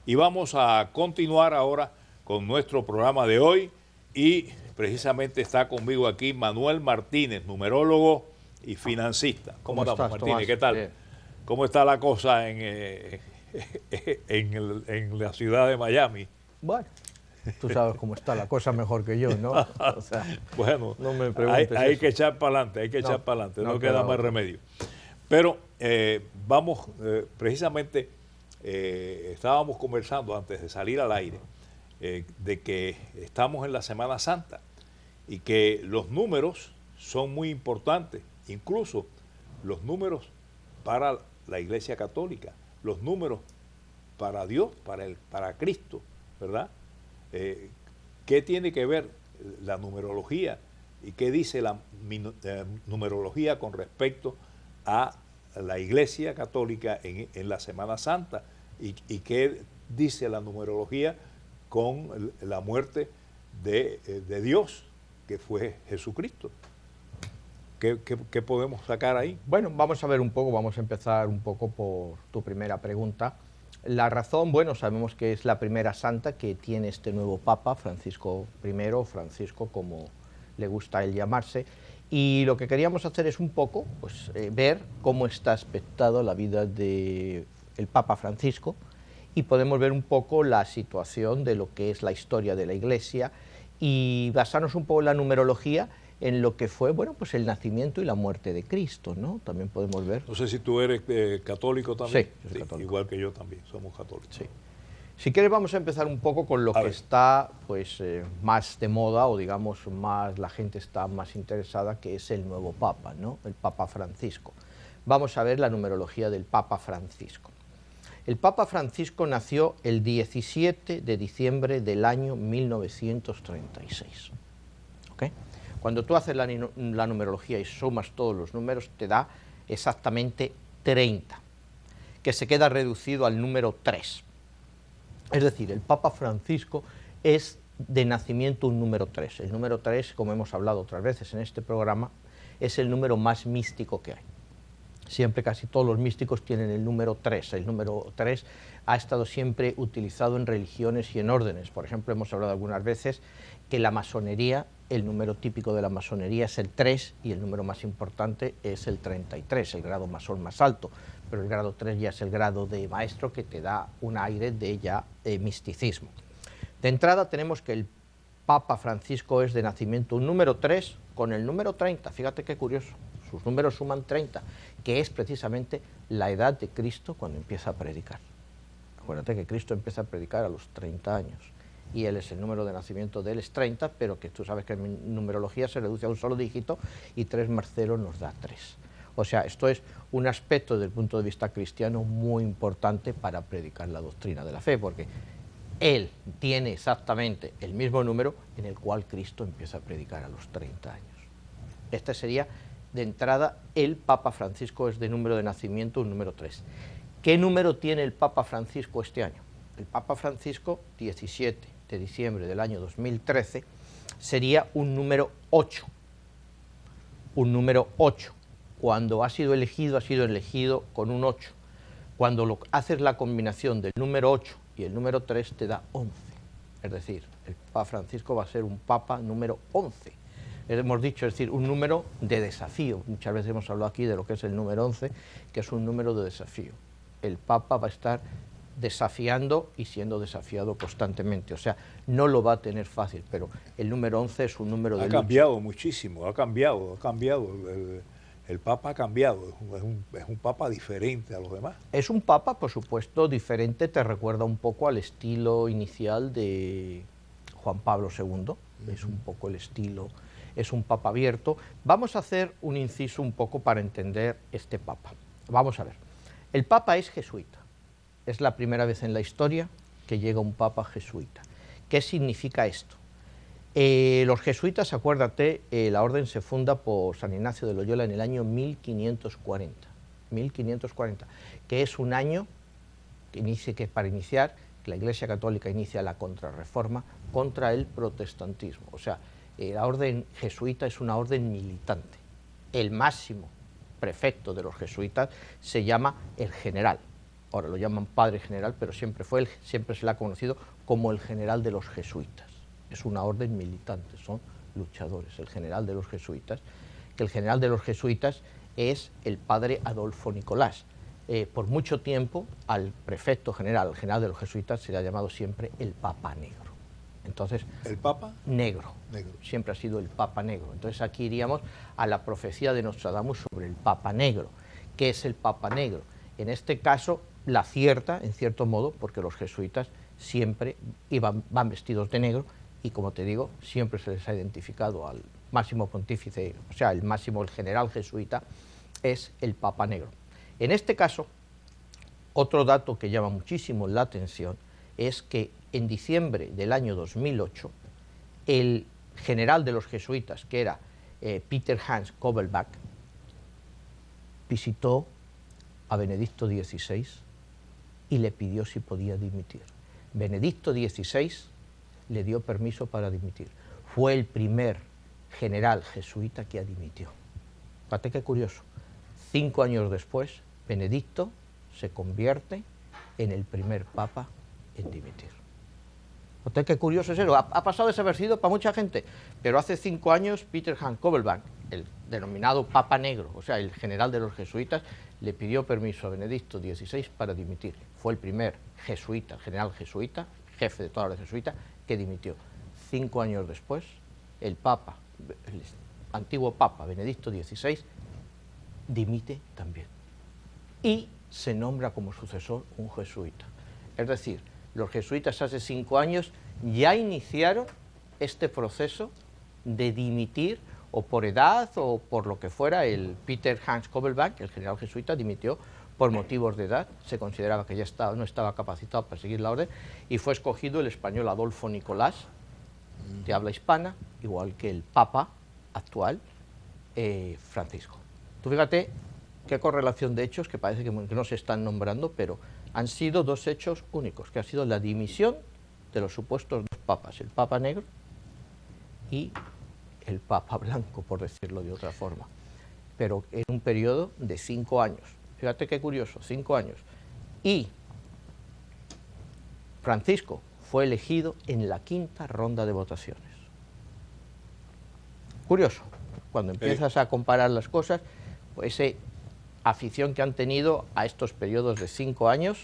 Y vamos a continuar ahora con nuestro programa de hoy y precisamente está conmigo aquí Manuel Martínez, numerólogo y financista. ¿Cómo estamos, estás, Martínez? Tomás? ¿Qué tal? Bien. ¿Cómo está la cosa en la ciudad de Miami? Bueno, tú sabes cómo está la cosa mejor que yo, ¿no? O sea, Bueno, no me hay, preguntes hay eso. que echar para adelante, hay que echar No, para adelante, no no queda queda más otra. remedio. Pero vamos, precisamente, estábamos conversando antes de salir al aire de que estamos en la Semana Santa y que los números son muy importantes, incluso los números para la Iglesia Católica, los números para Dios, para Cristo, ¿verdad? ¿Qué tiene que ver la numerología y qué dice la numerología con respecto a la Iglesia Católica en la Semana Santa? ¿Y qué dice la numerología con la muerte de Dios, que fue Jesucristo? ¿Qué podemos sacar ahí? Bueno, vamos a ver un poco, vamos a empezar un poco por tu primera pregunta. La razón, bueno, sabemos que es la primera santa que tiene este nuevo Papa, Francisco I, Francisco como le gusta a él llamarse, y lo que queríamos hacer es un poco, pues, ver cómo está aspectado la vida del Papa Francisco, y podemos ver un poco la situación de lo que es la historia de la Iglesia y basarnos un poco en la numerología en lo que fue, bueno, pues el nacimiento y la muerte de Cristo, ¿no? También podemos ver. No sé si tú eres católico también. Sí, yo soy católico. Igual que yo también, somos católicos. Sí. Si quieres vamos a empezar un poco con lo A que ver. está pues más de moda, o digamos más la gente está más interesada, que es el nuevo Papa, ¿no? El Papa Francisco. Vamos a ver la numerología del Papa Francisco. El Papa Francisco nació el 17 de diciembre del año 1936. ¿Ok? Cuando tú haces la numerología y sumas todos los números, te da exactamente 30, que se queda reducido al número 3. Es decir, el Papa Francisco es de nacimiento un número 3. El número 3, como hemos hablado otras veces en este programa, es el número más místico que hay. Siempre, casi todos los místicos tienen el número 3. El número 3 ha estado siempre utilizado en religiones y en órdenes. Por ejemplo, hemos hablado algunas veces que la masonería, el número típico de la masonería es el 3 y el número más importante es el 33, el grado masón más alto. Pero el grado 3 ya es el grado de maestro que te da un aire de ya misticismo. De entrada tenemos que el Papa Francisco es de nacimiento un número 3 con el número 30. Fíjate qué curioso. Sus números suman 30, que es precisamente la edad de Cristo cuando empieza a predicar. Acuérdate que Cristo empieza a predicar a los 30 años, y él es el número de nacimiento de él es 30, pero que tú sabes que en numerología se reduce a un solo dígito, y 3 más 0 nos da 3. O sea, esto es un aspecto desde el punto de vista cristiano muy importante para predicar la doctrina de la fe, porque él tiene exactamente el mismo número en el cual Cristo empieza a predicar a los 30 años. Este sería, de entrada, el Papa Francisco es de número de nacimiento un número 3. ¿Qué número tiene el Papa Francisco este año? El Papa Francisco, 17 de diciembre del año 2013, sería un número 8. Un número 8. Cuando ha sido elegido con un 8. Cuando haces la combinación del número 8 y el número 3 te da 11. Es decir, el Papa Francisco va a ser un Papa número 11. Hemos dicho, es decir, un número de desafío. Muchas veces hemos hablado aquí de lo que es el número 11, que es un número de desafío. El Papa va a estar desafiando y siendo desafiado constantemente. O sea, no lo va a tener fácil, pero el número 11 es un número de lucha. Ha cambiado muchísimo, ha cambiado. El Papa ha cambiado, es un Papa diferente a los demás. Es un Papa, por supuesto, diferente, te recuerda un poco al estilo inicial de Juan Pablo II, es un poco el estilo, es un Papa abierto. Vamos a hacer un inciso un poco para entender este Papa. Vamos a ver, el Papa es jesuita, es la primera vez en la historia que llega un Papa jesuita. ¿Qué significa esto? Los jesuitas, acuérdate, la orden se funda por San Ignacio de Loyola en el año 1540, que es un año que para iniciar, la Iglesia Católica inicia la contrarreforma contra el protestantismo. O sea, la orden jesuita es una orden militante. El máximo prefecto de los jesuitas se llama el general. ahora lo llaman padre general, pero siempre se le ha conocido como el general de los jesuitas. Es una orden militante, son luchadores, el general de los jesuitas, que el general de los jesuitas es el padre Adolfo Nicolás. Por mucho tiempo al prefecto general, al general de los jesuitas, se le ha llamado siempre el Papa Negro. Entonces, ¿el Papa? Negro. Siempre ha sido el Papa Negro. Entonces aquí iríamos a la profecía de Nostradamus sobre el Papa Negro. ¿Qué es el Papa Negro? En este caso la acierta, en cierto modo, porque los jesuitas siempre van vestidos de negro y, como te digo, siempre se les ha identificado al máximo pontífice, o sea, el general jesuita, es el Papa Negro. En este caso, otro dato que llama muchísimo la atención es que en diciembre del año 2008, el general de los jesuitas, que era Peter Hans Koppelbach, visitó a Benedicto XVI y le pidió si podía dimitir. Benedicto XVI le dio permiso para dimitir. Fue el primer general jesuita que dimitió. Fíjate qué curioso. 5 años después, Benedicto se convierte en el primer papa en dimitir. Fíjate qué curioso es eso. Ha pasado desapercibido para mucha gente, pero hace 5 años Peter Hans Koppelbach, el denominado Papa Negro, o sea, el general de los jesuitas, le pidió permiso a Benedicto XVI para dimitir. Fue el primer jesuita, general jesuita, jefe de toda la jesuita, que dimitió. 5 años después, el Papa, el antiguo Papa Benedicto XVI, dimite también. Y se nombra como sucesor un jesuita. Es decir, los jesuitas hace 5 años ya iniciaron este proceso de dimitir, o por edad o por lo que fuera. El Peter Hans Koppelbach, el general jesuita, dimitió por motivos de edad, se consideraba que ya no estaba capacitado para seguir la orden, y fue escogido el español Adolfo Nicolás, de habla hispana, igual que el Papa actual, Francisco. Tú fíjate qué correlación de hechos, que parece que no se están nombrando, pero han sido 2 hechos únicos, que ha sido la dimisión de los supuestos 2 papas, el Papa Negro y el Papa Blanco, por decirlo de otra forma, pero en un periodo de 5 años. Fíjate qué curioso, 5 años. Y Francisco fue elegido en la 5ª ronda de votaciones. Curioso, cuando empiezas a comparar las cosas, pues esa afición que han tenido a estos periodos de 5 años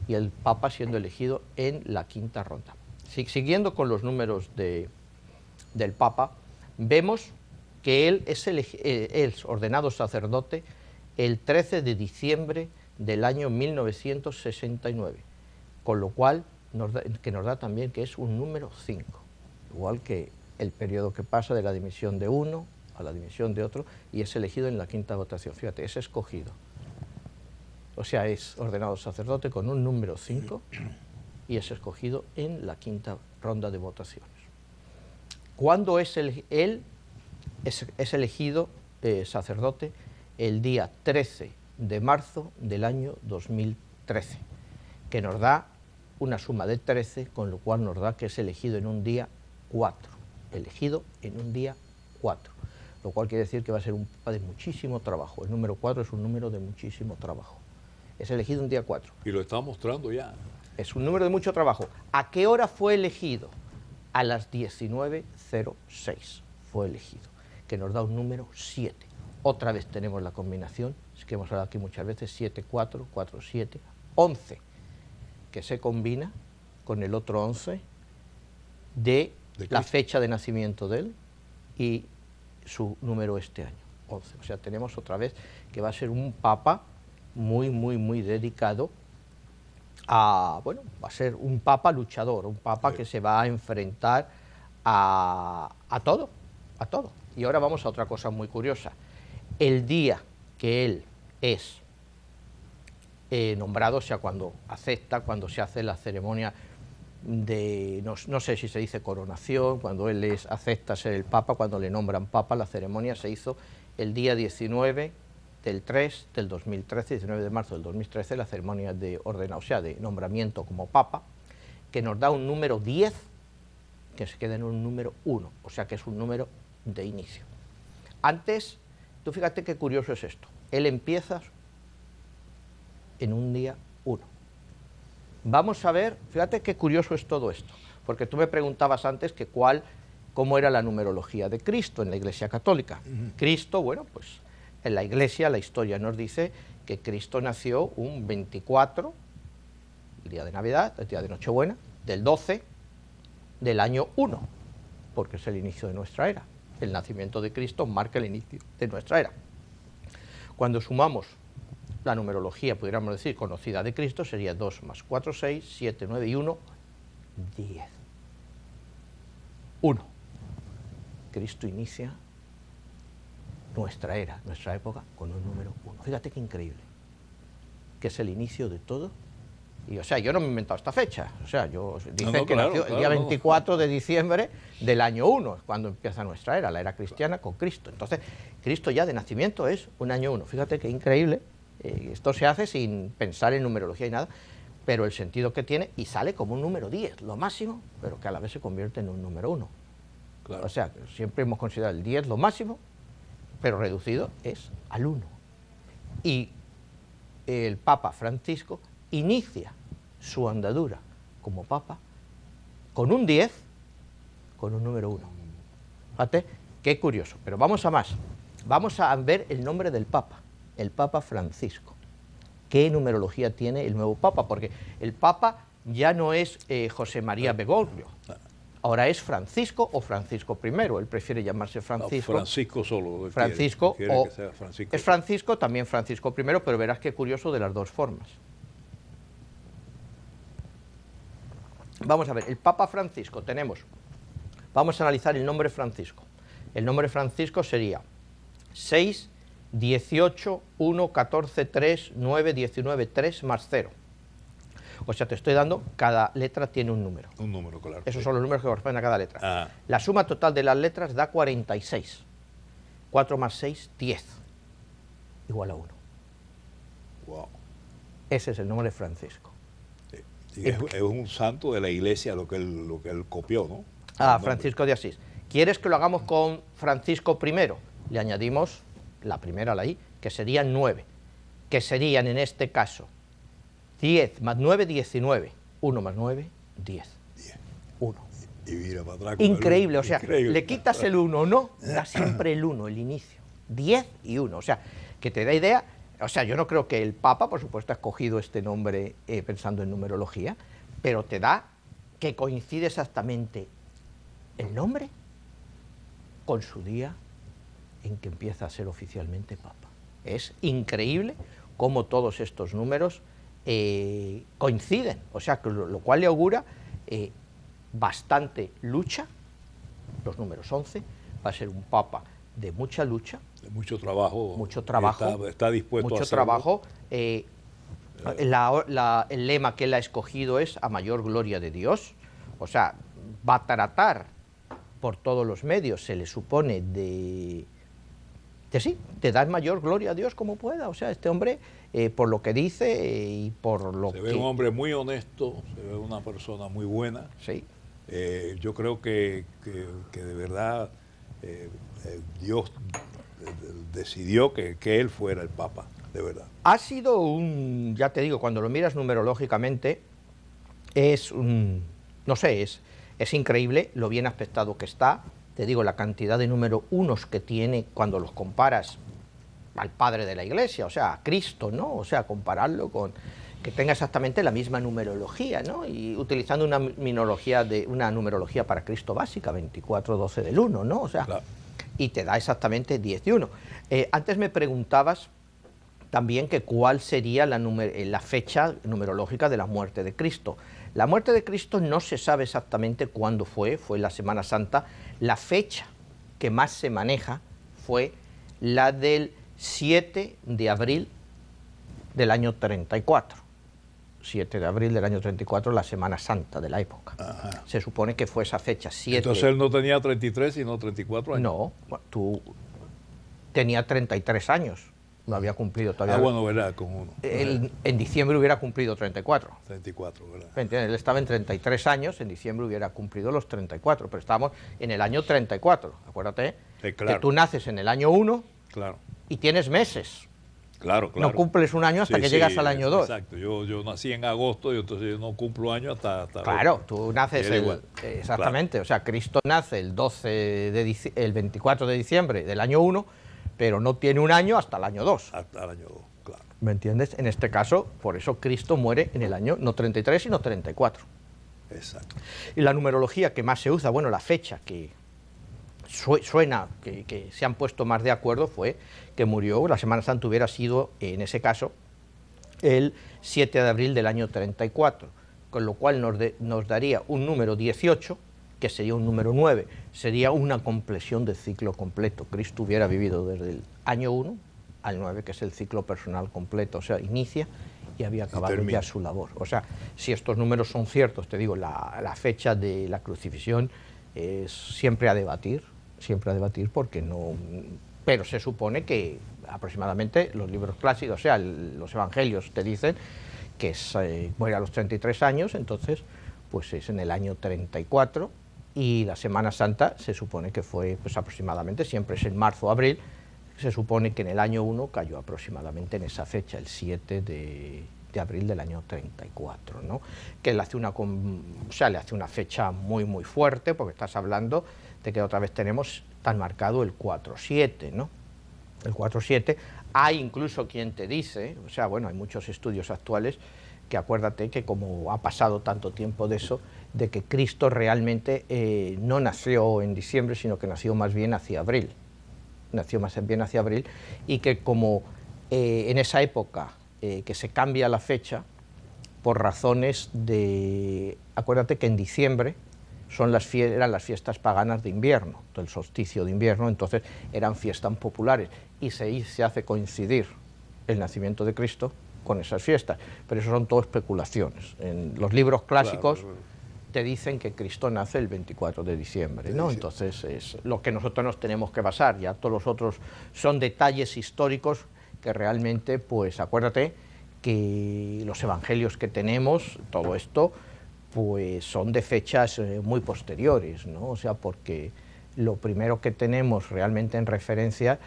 y el Papa siendo elegido en la 5ª ronda. Siguiendo con los números del Papa, vemos que él es ordenado sacerdote el 13 de diciembre del año 1969, con lo cual nos da también que es un número 5, igual que el periodo que pasa de la dimisión de uno a la dimisión de otro, y es elegido en la 5ª votación. Fíjate, es escogido. O sea, es ordenado sacerdote con un número 5 y es escogido en la 5ª ronda de votaciones. ¿Cuándo es él es elegido sacerdote? El día 13 de marzo del año 2013, que nos da una suma de 13, con lo cual nos da que es elegido en un día 4, elegido en un día 4, lo cual quiere decir que va a ser un papa de muchísimo trabajo. El número 4 es un número de muchísimo trabajo. Es elegido un día 4. Y lo está mostrando ya. Es un número de mucho trabajo. ¿A qué hora fue elegido? A las 19:06 fue elegido, que nos da un número 7. Otra vez tenemos la combinación, es que hemos hablado aquí muchas veces, 7-4, 4-7, 11, que se combina con el otro 11 de la fecha de nacimiento de él y su número este año, 11. O sea, tenemos otra vez que va a ser un papa muy, muy, muy dedicado a, bueno, va a ser un papa luchador, un papa que se va a enfrentar a todo, a todo. Y ahora vamos a otra cosa muy curiosa. El día que él es nombrado, o sea, cuando se hace la ceremonia de, no sé si se dice coronación, cuando él acepta ser el papa, cuando le nombran papa, la ceremonia se hizo el día 19 del 3 del 2013, 19 de marzo del 2013, la ceremonia de ordena, o sea, de nombramiento como papa, que nos da un número 10, que se queda en un número 1, o sea que es un número de inicio. Antes, tú fíjate qué curioso es esto, él empieza en un día 1. Vamos a ver, fíjate qué curioso es todo esto, porque tú me preguntabas antes que cómo era la numerología de Cristo en la Iglesia Católica. Cristo, bueno, pues en la Iglesia la historia nos dice que Cristo nació un 24, el día de Navidad, el día de Nochebuena, del 12 del año 1, porque es el inicio de nuestra era. El nacimiento de Cristo marca el inicio de nuestra era. Cuando sumamos la numerología, pudiéramos decir, conocida de Cristo, sería 2 más 4, 6, 7, 9 y 1, 10. 1. Cristo inicia nuestra era, nuestra época, con un número 1. Fíjate qué increíble, que es el inicio de todo. Y, o sea, yo no me he inventado esta fecha. O sea, dicen que nació el día 24 de diciembre del año 1, cuando empieza nuestra era, la era cristiana con Cristo. Entonces, Cristo ya de nacimiento es un año 1. Fíjate qué increíble. Esto se hace sin pensar en numerología y nada, pero el sentido que tiene, y sale como un número 10, lo máximo, pero que a la vez se convierte en un número 1. Claro. O sea, siempre hemos considerado el 10 lo máximo, pero reducido es al 1. Y el Papa Francisco inicia su andadura como Papa con un 10, con un número 1. Fíjate, qué curioso. Pero vamos a más. Vamos a ver el nombre del Papa, el Papa Francisco. ¿Qué numerología tiene el nuevo Papa? Porque el Papa ya no es José María Bergoglio, ahora es Francisco o Francisco I. Él prefiere llamarse Francisco. No, Francisco solo. Francisco, quiere que sea Francisco. Es Francisco, también Francisco I, pero verás qué curioso de las dos formas. Vamos a ver, el Papa Francisco vamos a analizar el nombre Francisco. El nombre Francisco sería 6, 18, 1, 14, 3, 9, 19, 3 más 0. O sea, te estoy dando, cada letra tiene un número. Un número, claro. Esos son los números que corresponden a cada letra. Ah. La suma total de las letras da 46. 4 más 6, 10. Igual a 1. Wow. Ese es el nombre de Francisco. Sí, es un santo de la Iglesia lo que él copió, ¿no? Francisco de Asís. ¿Quieres que lo hagamos con Francisco I? Le añadimos la primera, la I, que serían 9, que serían en este caso 10 más 9, 19. 1 más 9, 10. 1. Y mira para atrás. Increíble, o sea, increíble. Le quitas el 1, no, da siempre el 1, el inicio. 10 y 1, o sea, que te da idea. O sea, yo no creo que el Papa, por supuesto, ha escogido este nombre pensando en numerología, pero te da que coincide exactamente el nombre con su día en que empieza a ser oficialmente Papa. Es increíble cómo todos estos números coinciden, o sea, lo cual le augura bastante lucha. Los números 11 va a ser un Papa de mucha lucha, de mucho trabajo, está dispuesto mucho a hacerlo. trabajo. El lema que él ha escogido es a mayor gloria de Dios, o sea, va a tratar por todos los medios, se le supone de dar mayor gloria a Dios como pueda. O sea, este hombre, por lo que dice y por lo que... Se ve un hombre muy honesto, se ve una persona muy buena. Sí. Yo creo que de verdad Dios decidió que él fuera el Papa, de verdad. Ha sido un, ya te digo, cuando lo miras numerológicamente, no sé, es increíble lo bien aspectado que está. Te digo, la cantidad de número unos que tiene cuando los comparas al Padre de la Iglesia, o sea, a Cristo, ¿no? O sea, compararlo con que tenga exactamente la misma numerología, ¿no? Y utilizando una numerología para Cristo básica, 24, 12 del 1, ¿no? O sea, claro. Y te da exactamente 10 y 1. Antes me preguntabas también que cuál sería la fecha numerológica de la muerte de Cristo. La muerte de Cristo no se sabe exactamente cuándo fue la Semana Santa. La fecha que más se maneja fue la del 7 de abril del año 34. 7 de abril del año 34, la Semana Santa de la época. Ajá. Se supone que fue esa fecha, 7. Entonces él no tenía 33, sino 34 años. No, tú tenía 33 años. No había cumplido todavía. Bueno, ¿verdad? Con uno. En diciembre hubiera cumplido 34. 34, ¿verdad? ¿Entiendes? Él estaba en 33 años, en diciembre hubiera cumplido los 34, pero estábamos en el año 34. Acuérdate, sí, claro, que tú naces en el año 1, claro, y tienes meses. Claro, claro. No cumples un año hasta que llegas al año 2. Exacto. Yo nací en agosto y entonces yo no cumplo año hasta claro, tú naces exactamente. Claro. O sea, Cristo nace el 24 de diciembre del año 1, pero no tiene un año hasta el año 2. Hasta el año 2, claro. ¿Me entiendes? En este caso, por eso Cristo muere en el año no 33, sino 34. Exacto. Y la numerología que más se usa, bueno, la fecha que suena que se han puesto más de acuerdo fue que murió, la Semana Santa hubiera sido, en ese caso, el 7 de abril del año 34, con lo cual nos daría un número 18, que sería un número 9, sería una compleción del ciclo completo. Cristo hubiera vivido desde el año 1 al 9, que es el ciclo personal completo, o sea, inicia y había acabado ya su labor. O sea, si estos números son ciertos, te digo, la fecha de la crucifixión es siempre a debatir porque no... Pero se supone que aproximadamente los libros clásicos, o sea, los evangelios te dicen que muere a los 33 años, entonces pues es en el año 34, y la Semana Santa se supone que fue pues aproximadamente, siempre es en marzo o abril, se supone que en el año 1 cayó aproximadamente en esa fecha, el 7 de abril del año 34, ¿no? Que le hace le hace una fecha muy muy fuerte, porque estás hablando de que otra vez tenemos tan marcado el 4-7, ¿no? El 4-7, hay incluso quien te dice, o sea, bueno, hay muchos estudios actuales que acuérdate que como ha pasado tanto tiempo de eso, de que Cristo realmente no nació en diciembre, sino que nació más bien hacia abril, y que como en esa época que se cambia la fecha por razones de... Acuérdate que en diciembre eran las fiestas paganas de invierno, del solsticio de invierno, entonces eran fiestas populares y se hace coincidir el nacimiento de Cristo con esas fiestas, pero eso son todo especulaciones. En los libros clásicos te dicen que Cristo nace el 24 de diciembre, ¿no? Entonces es lo que nosotros nos tenemos que basar, ya todos los otros son detalles históricos que realmente, pues acuérdate que los evangelios que tenemos, todo esto, pues son de fechas muy posteriores, ¿no? O sea, porque lo primero que tenemos realmente en referencia,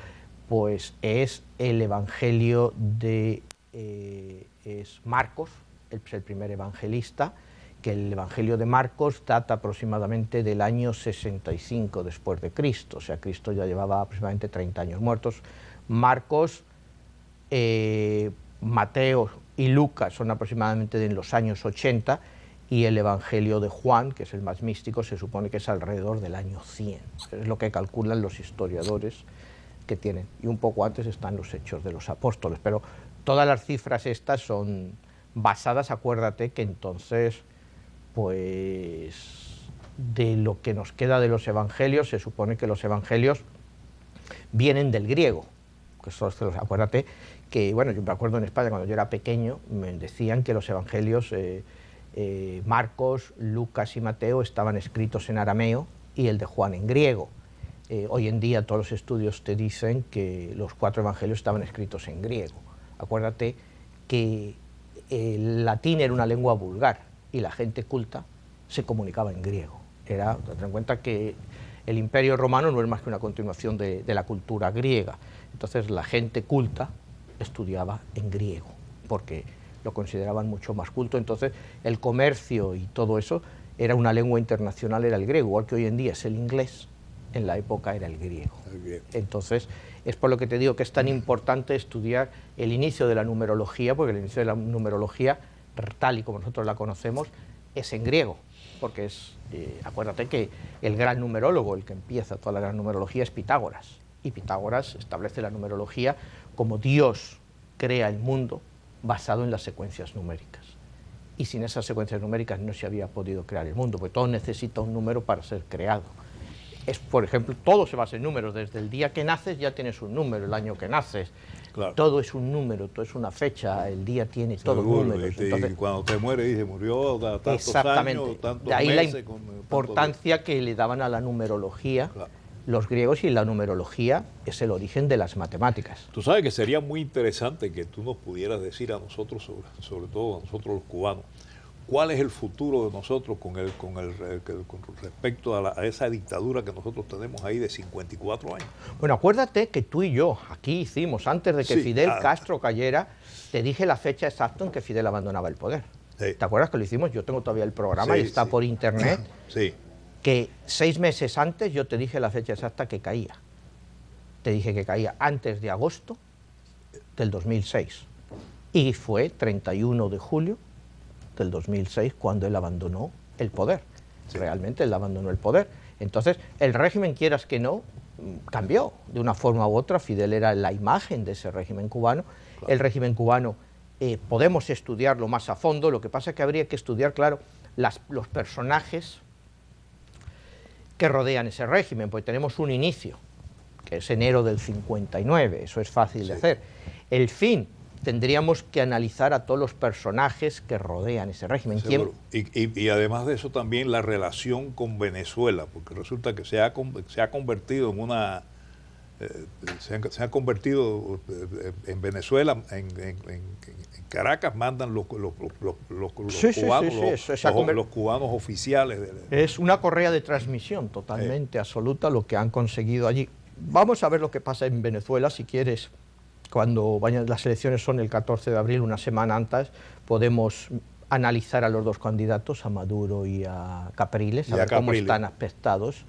pues es el evangelio de es Marcos, es el primer evangelista, que el evangelio de Marcos data aproximadamente del año 65 después de Cristo, o sea, Cristo ya llevaba aproximadamente 30 años muertos. Marcos, Mateo y Lucas son aproximadamente en los años 80, y el Evangelio de Juan, que es el más místico, se supone que es alrededor del año 100. Es lo que calculan los historiadores que tienen. Y un poco antes están los Hechos de los Apóstoles. Pero todas las cifras estas son basadas, acuérdate que entonces, pues, de lo que nos queda de los Evangelios, se supone que los Evangelios vienen del griego. Acuérdate que, bueno, yo me acuerdo en España cuando yo era pequeño, me decían que los Evangelios... Marcos, Lucas y Mateo estaban escritos en arameo y el de Juan en griego. Hoy en día todos los estudios te dicen que los 4 evangelios estaban escritos en griego. Acuérdate que el latín era una lengua vulgar y la gente culta se comunicaba en griego. Ten en cuenta que el Imperio Romano no es más que una continuación de la cultura griega. Entonces la gente culta estudiaba en griego, porque lo consideraban mucho más culto, entonces el comercio y todo eso era una lengua internacional, era el griego, igual que hoy en día es el inglés, en la época era el griego. Entonces es por lo que te digo que es tan importante estudiar el inicio de la numerología, porque el inicio de la numerología, tal y como nosotros la conocemos, es en griego, porque acuérdate que el gran numerólogo, el que empieza toda la gran numerología, es Pitágoras, y Pitágoras establece la numerología como Dios crea el mundo, basado en las secuencias numéricas. Y sin esas secuencias numéricas no se había podido crear el mundo, porque todo necesita un número para ser creado. Por ejemplo, todo se basa en números. Desde el día que naces ya tienes un número, el año que naces. Claro. Todo es un número, todo es una fecha, el día tiene todo números. Entonces, y cuando te mueres, dice, murió tantos años, tantos de ahí meses. La importancia que le daban a la numerología. Claro. Los griegos, y la numerología es el origen de las matemáticas. Tú sabes que sería muy interesante que tú nos pudieras decir a nosotros, sobre todo a nosotros los cubanos, ¿cuál es el futuro de nosotros con respecto a esa dictadura que nosotros tenemos ahí de 54 años? Bueno, acuérdate que tú y yo aquí hicimos, antes de que Sí, Fidel Castro cayera, te dije la fecha exacta en que Fidel abandonaba el poder. Sí. ¿Te acuerdas que lo hicimos? Yo tengo todavía el programa Sí, y está sí. por internet. Sí. Que 6 meses antes yo te dije la fecha exacta que caía. Te dije que caía antes de agosto del 2006. Y fue 31 de julio del 2006 cuando él abandonó el poder. Sí. Realmente él abandonó el poder. Entonces, el régimen, quieras que no, cambió de una forma u otra. Fidel era la imagen de ese régimen cubano. Claro. El régimen cubano podemos estudiarlo más a fondo, lo que pasa es que habría que estudiar, claro, los personajes que rodean ese régimen, pues tenemos un inicio, que es enero del 59, eso es fácil de hacer. El fin, tendríamos que analizar a todos los personajes que rodean ese régimen. Y además de eso también la relación con Venezuela, porque resulta que se ha convertido en una... se ha convertido en Venezuela, en Caracas mandan los cubanos oficiales. Es una correa de transmisión totalmente absoluta lo que han conseguido allí. Vamos a ver lo que pasa en Venezuela, si quieres, cuando vayan, las elecciones son el 14 de abril, una semana antes, podemos analizar a los dos candidatos, a Maduro y a Capriles, a ver cómo están aspectados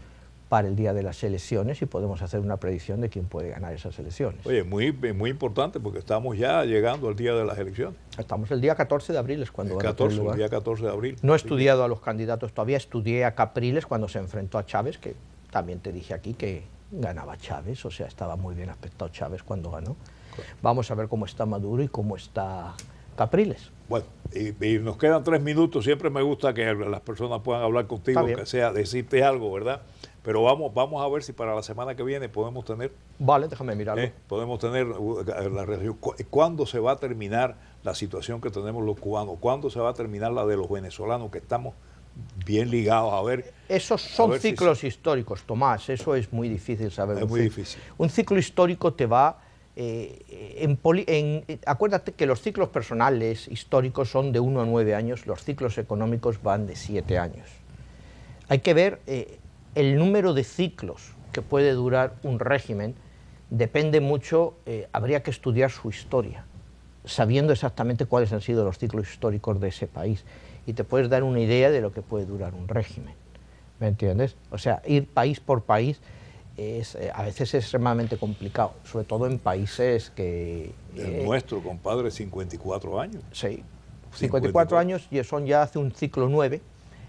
para el día de las elecciones y podemos hacer una predicción de quién puede ganar esas elecciones. Oye, muy importante porque estamos ya llegando al día de las elecciones. Estamos el día 14 de abril, es cuando van a tener lugar. El día 14 de abril. No he estudiado a los candidatos todavía, estudié a Capriles cuando se enfrentó a Chávez, que también te dije aquí que ganaba Chávez, o sea, estaba muy bien aspectado Chávez cuando ganó. Claro. Vamos a ver cómo está Maduro y cómo está Capriles. Bueno, y nos quedan 3 minutos, siempre me gusta que las personas puedan hablar contigo, que sea decirte algo, ¿verdad? Pero vamos a ver si para la semana que viene podemos tener... Vale, déjame mirarlo. Podemos tener la relación. ¿Cuándo se va a terminar la situación que tenemos los cubanos? ¿Cuándo se va a terminar la de los venezolanos, que estamos bien ligados? A ver... Esos son ciclos históricos, Tomás, eso es muy difícil saber. Es muy difícil. Un ciclo histórico te va... acuérdate que los ciclos personales históricos son de 1 a 9 años, los ciclos económicos van de 7 años. Hay que ver... el número de ciclos que puede durar un régimen depende mucho, habría que estudiar su historia, sabiendo exactamente cuáles han sido los ciclos históricos de ese país, y te puedes dar una idea de lo que puede durar un régimen, ¿me entiendes? O sea, ir país por país a veces es extremadamente complicado, sobre todo en países que... El nuestro, compadre, 54 años. Sí, 54 años y son ya hace un ciclo 9,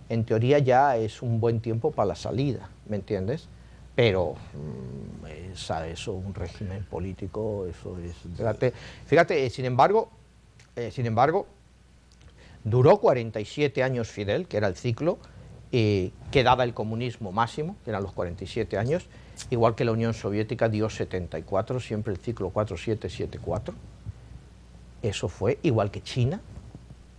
en teoría ya es un buen tiempo para la salida, ¿me entiendes? Pero eso, un régimen político, eso es... Fíjate, sin embargo, duró 47 años Fidel, que era el ciclo, que daba el comunismo máximo, que eran los 47 años, igual que la Unión Soviética dio 74, siempre el ciclo 47-74. Eso fue, igual que China,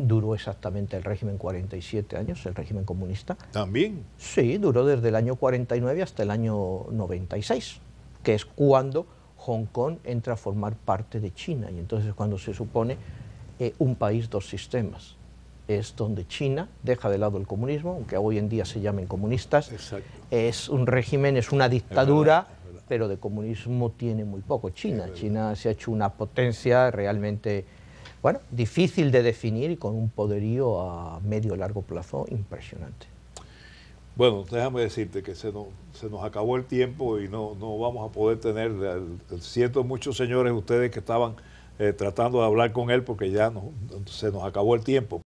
duró exactamente el régimen 47 años, el régimen comunista. ¿También? Sí, duró desde el año 49 hasta el año 96, que es cuando Hong Kong entra a formar parte de China, y entonces es cuando se supone un país, dos sistemas. Es donde China deja de lado el comunismo, aunque hoy en día se llamen comunistas. Exacto. Es un régimen, es una dictadura, es verdad. Pero de comunismo tiene muy poco. China se ha hecho una potencia realmente... Bueno, difícil de definir y con un poderío a medio y largo plazo impresionante. Bueno, déjame decirte que se nos acabó el tiempo y no vamos a poder tener, siento muchos señores ustedes que estaban tratando de hablar con él porque ya se nos acabó el tiempo.